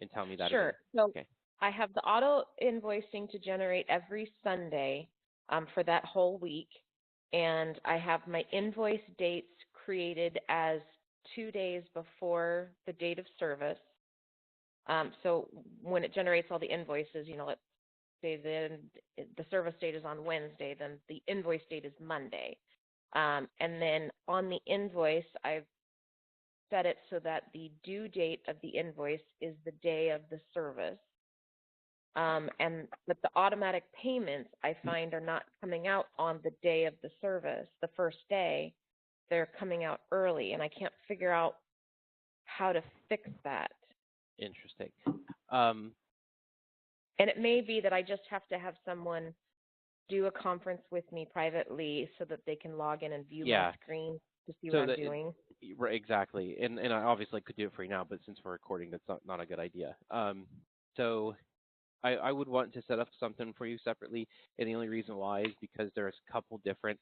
and tell me that? Sure. Again? So Okay. I have the auto invoicing to generate every Sunday for that whole week, and I have my invoice dates created as 2 days before the date of service. So when it generates all the invoices, let's say the service date is on Wednesday, then the invoice date is Monday. And then on the invoice, I've set it so that the due date of the invoice is the day of the service. But the automatic payments I find are not coming out on the day of the service, the first day. They're coming out early, and I can't figure out how to fix that. Interesting. And it may be that I just have to have someone do a conference with me privately so that they can log in and view my screen to see what I'm doing. Right, exactly. And I obviously could do it for you now, but since we're recording, that's not a good idea. So I would want to set up something for you separately, and the only reason why is because there's a couple different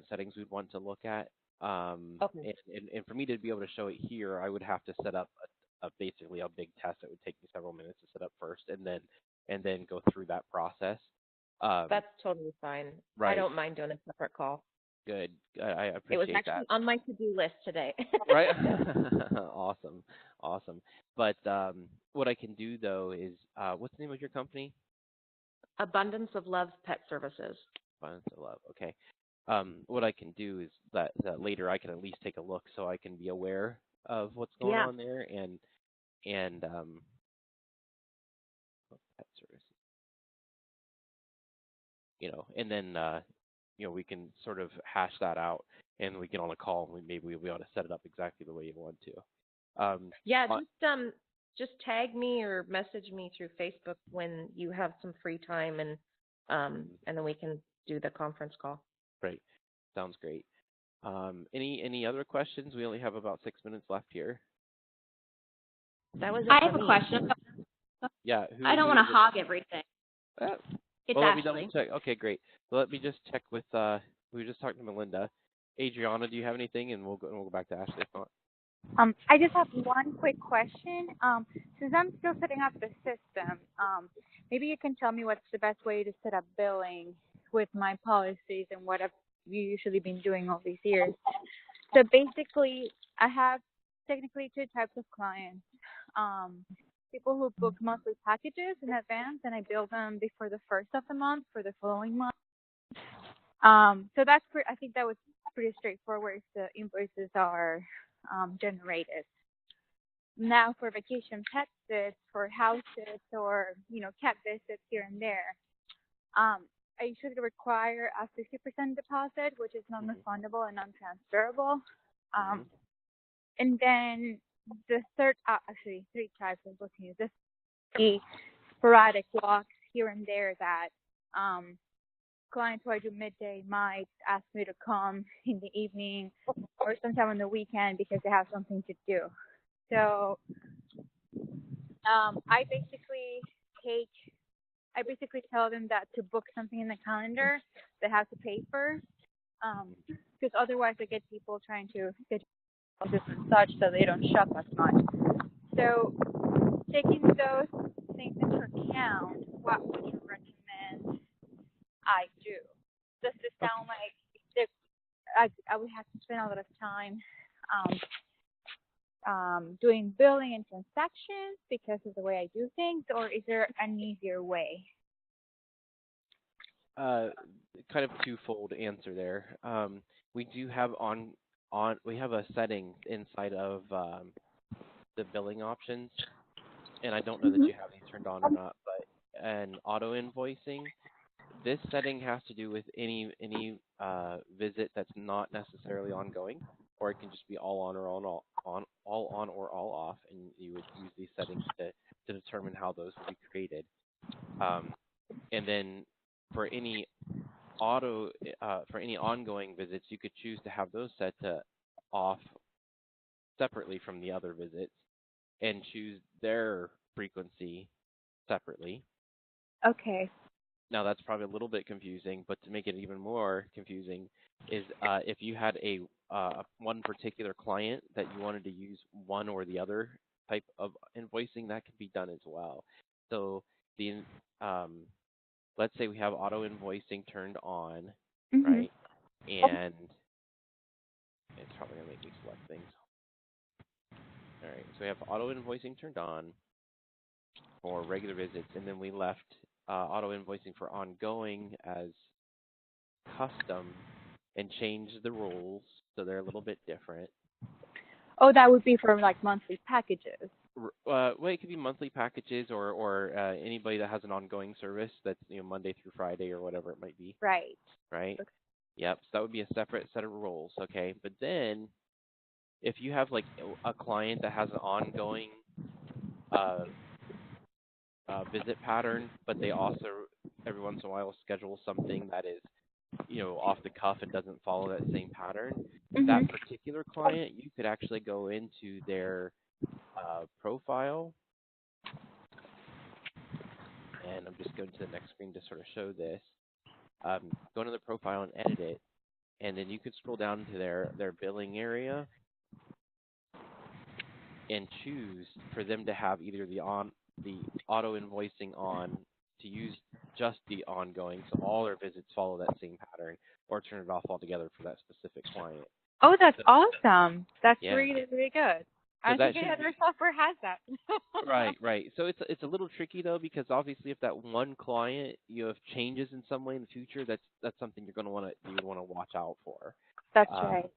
settings we'd want to look at. Okay. And for me to be able to show it here, I would have to set up basically a big test that would take me several minutes to set up first, and then go through that process. That's totally fine. Right. I don't mind doing a separate call. Good. I appreciate that. It was actually on my to-do list today. Right. Awesome. But what I can do though is, what's the name of your company? Abundance of Love Pet Services. Abundance of Love. Okay. What I can do is that later I can at least take a look so I can be aware of what's going on there and pet services. And then we can sort of hash that out, and we get on a call, and maybe we'll be able to set it up exactly the way you want to. Just tag me or message me through Facebook when you have some free time, and then we can do the conference call. Great, sounds great. Any other questions? We only have about 6 minutes left here. That was. I have a question. Yeah. I don't want to hog everything. It's let me Ashley. double check. Okay, great. Well, let me just check with We were just talking to Melinda. Adriana, do you have anything? And we'll go back to Ashley if not. I just have one quick question. Since I'm still setting up the system, maybe you can tell me what's the best way to set up billing with my policies and what I've usually been doing all these years. So basically, I have technically two types of clients. People who book monthly packages in advance, and I bill them before the first of the month for the following month. So that's I think that was pretty straightforward if the invoices are generated. Now for vacation pet sits, for house sits, or cat visits here and there, I usually require a 50% deposit, which is non-refundable and non-transferable. And then the third, actually three types of bookings. This the sporadic walks here and there that clients who I do midday might ask me to come in the evening or sometime on the weekend because they have something to do. So I basically tell them that to book something in the calendar, they have to pay first, because otherwise I get people trying to get and such so they don't shop as much. So taking those things into account, what would you recommend I do? Does this sound like I would have to spend a lot of time doing billing and transactions because of the way I do things, or is there an easier way? Kind of twofold answer there. We do have we have a setting inside of the billing options, and I don't know that you have these turned on or not, but an auto invoicing. This setting has to do with any visit that's not necessarily ongoing, or it can just be all on or all off, and you would use these settings to determine how those will be created. And then for any for any ongoing visits, you could choose to have those set to off separately from the other visits and choose their frequency separately. Okay. Now that's probably a little bit confusing, but to make it even more confusing is if you had a one particular client that you wanted to use one or the other type of invoicing, that can be done as well. So the let's say we have auto invoicing turned on, right? And it's probably going to make me select things. All right, so we have auto invoicing turned on for regular visits, and then we left auto invoicing for ongoing as custom and changed the rules so they're a little bit different. Oh, that would be for like monthly packages. Well, it could be monthly packages or anybody that has an ongoing service that's Monday through Friday or whatever it might be. Right. Right. Okay. Yep. So that would be a separate set of rules. Okay. But then, if you have like a client that has an ongoing visit pattern, but they also every once in a while schedule something that is off the cuff and doesn't follow that same pattern, that particular client, you could actually go into their profile, and I'm just going to the next screen to sort of show this. Go into the profile and edit it, and then you could scroll down to their billing area and choose for them to have either the auto invoicing on to use just the ongoing, so all their visits follow that same pattern, or turn it off altogether for that specific client. Oh, that's awesome. That's really, really good. So I think other software has that. Right. So it's a little tricky though, because obviously if that one client if changes in some way in the future, that's something you would want to watch out for. That's right.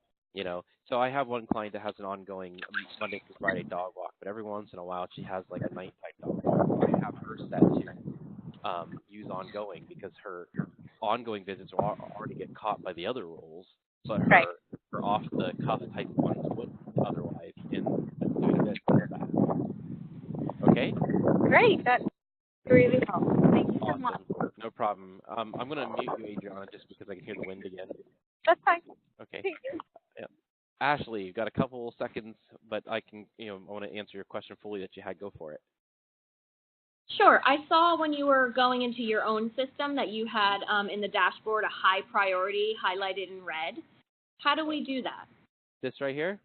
So I have one client that has an ongoing Monday through Friday dog walk, but every once in a while she has like a nighttime dog walk. So I have her set to use ongoing because her ongoing visits will already get caught by the other rules, but her off the cuff type ones wouldn't otherwise. Okay? Great. That really helps. Thank you so much. No problem. I'm going to mute you, Adriana, just because I can hear the wind again. That's fine. Okay. Yeah. Ashley, you've got a couple seconds, but I can, I want to answer your question fully that you had. Go for it. Sure. I saw when you were going into your own system that you had in the dashboard a high priority highlighted in red. How do we do that? This right here?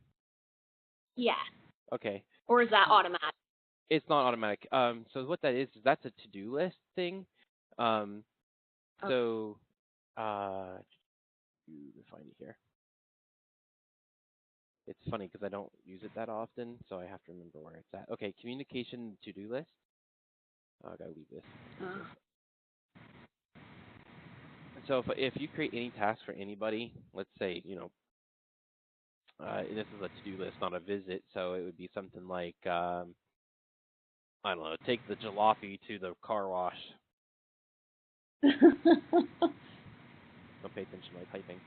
Yes. Okay. Or is that automatic? It's not automatic. So what that is that's a to-do list thing. So, to find it here. It's funny because I don't use it that often, so I have to remember where it's at. Okay, communication to-do list. I gotta leave this. So if you create any task for anybody, let's say, this is a to-do list, not a visit, so it would be something like, I don't know, take the jalopy to the car wash. Don't pay attention to my typing.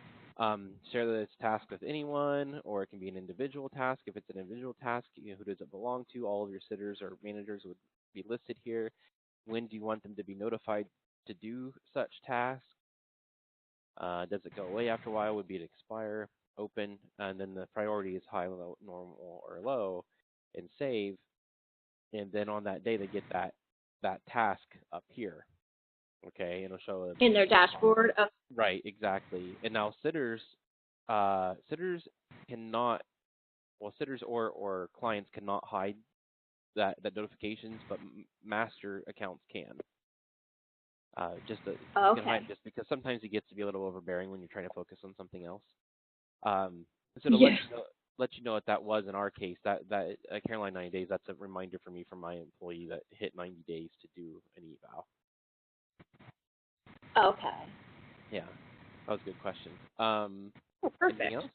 Share this task with anyone, or it can be an individual task. If it's an individual task, who does it belong to? All of your sitters or managers would be listed here. When do you want them to be notified to do such task? Does it go away after a while? Would be to expire, open, and then the priority is high, low, normal, or low, and save. And then on that day, they get that task up here. Okay, it'll show them in their dashboard. Right, exactly. And now sitters cannot, well, sitters or clients cannot hide that notifications, but master accounts can. You can hide just because sometimes it gets to be a little overbearing when you're trying to focus on something else. So to let you know what that was in our case, that Caroline 90 days, that's a reminder for me from my employee that hit 90 days to do an eval. Okay. Yeah, that was a good question. Perfect. Anything else?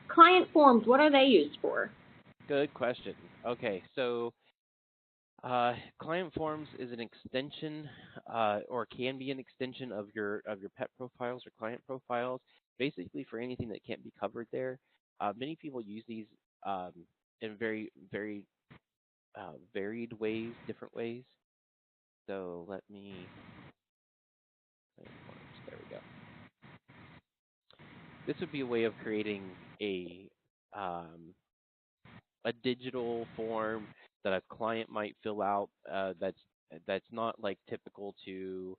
Client forms, what are they used for? Good question. Okay, so client forms is an extension, or can be an extension of your pet profiles or client profiles, basically for anything that can't be covered there. Many people use these in very, very varied ways, different ways. So let me. There we go. This would be a way of creating a digital form that a client might fill out. That's not like typical to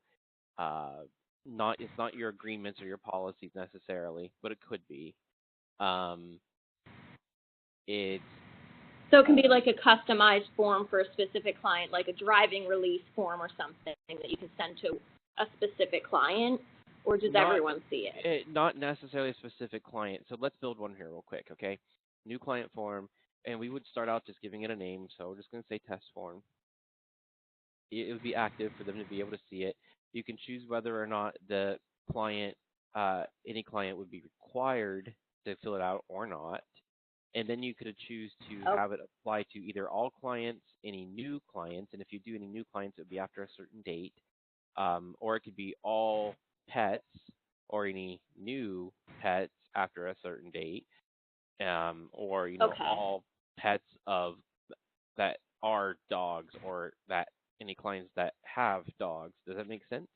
it's not your agreements or your policies necessarily, but it could be. It's So it can be like a customized form for a specific client, like a driving release form or something that you can send to a specific client, or does everyone see it? Not necessarily a specific client. So let's build one here real quick, okay? New client form, and we would start out just giving it a name. So we're just going to say test form. It would be active for them to be able to see it. You can choose whether or not the client, any client would be required to fill it out or not. And then you could choose to have it apply to either all clients, any new clients, and if you do any new clients, it would be after a certain date, or it could be all pets or any new pets after a certain date, or all pets of that are dogs, or that any clients that have dogs. Does that make sense?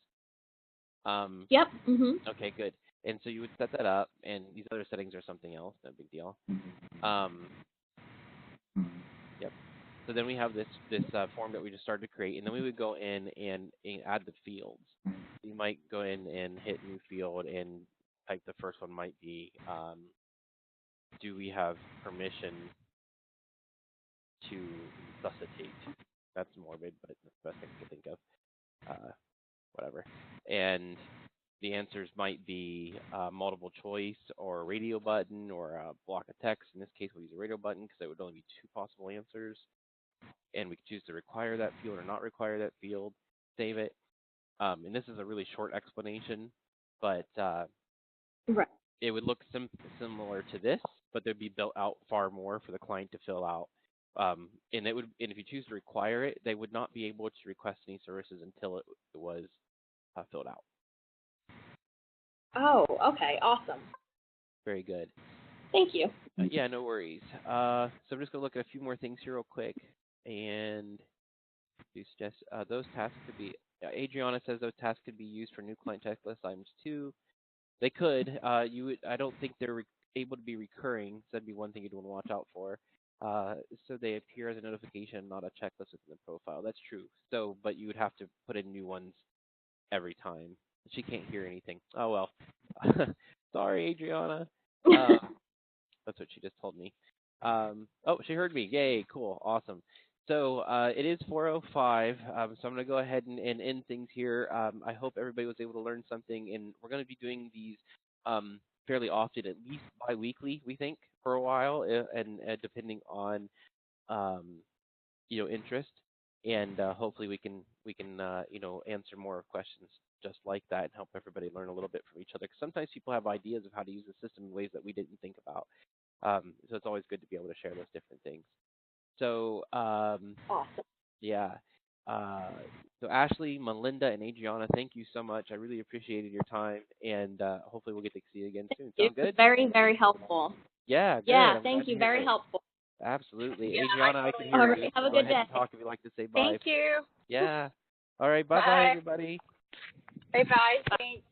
Yep. Okay, good. And so you would set that up, and these other settings are something else, no big deal. Yep. So then we have this form that we just started to create, and then we would go in and add the fields. You might go in and hit new field and type the first one might be, do we have permission to resuscitate? That's morbid, but that's the best thing I can think of. Whatever. And the answers might be multiple choice or a radio button or a block of text. In this case, we'll use a radio button because there would only be two possible answers. And we could choose to require that field or not require that field, save it. And this is a really short explanation, but it would look similar to this, but they'd be built out far more for the client to fill out. And if you choose to require it, they would not be able to request any services until it was filled out. Oh, okay, awesome. Very good. Thank you. Yeah, no worries. So I'm just going to look at a few more things here real quick. And do suggest those tasks could be, Adriana says those tasks could be used for new client checklist items too. They could. I don't think they're able to be recurring, so that'd be one thing you'd want to watch out for. So they appear as a notification, not a checklist within the profile. That's true. So, but you would have to put in new ones every time. She can't hear anything. Oh well. Sorry, Adriana. That's what she just told me. Oh, she heard me. Yay, cool, awesome. So it is 4:05, so I'm going to go ahead and end things here. I hope everybody was able to learn something, and we're going to be doing these fairly often, at least bi-weekly, we think, for a while, and depending on interest, and hopefully we can answer more questions just like that and help everybody learn a little bit from each other. Because sometimes people have ideas of how to use the system in ways that we didn't think about. So it's always good to be able to share those different things. So Awesome. yeah. So Ashley, Melinda, and Adriana, thank you so much. I really appreciated your time, and hopefully we'll get to see you again soon. Sound good? Very, very helpful. Yeah, good. Yeah, I'm thank glad to you. hear Very it. helpful. Absolutely. Yeah, Adriana, I can hear All you. right. Have a Go good ahead day. and talk if you'd like to say bye. Thank you. Yeah. All right. Bye-bye, Bye. everybody. Bye-bye. Thanks.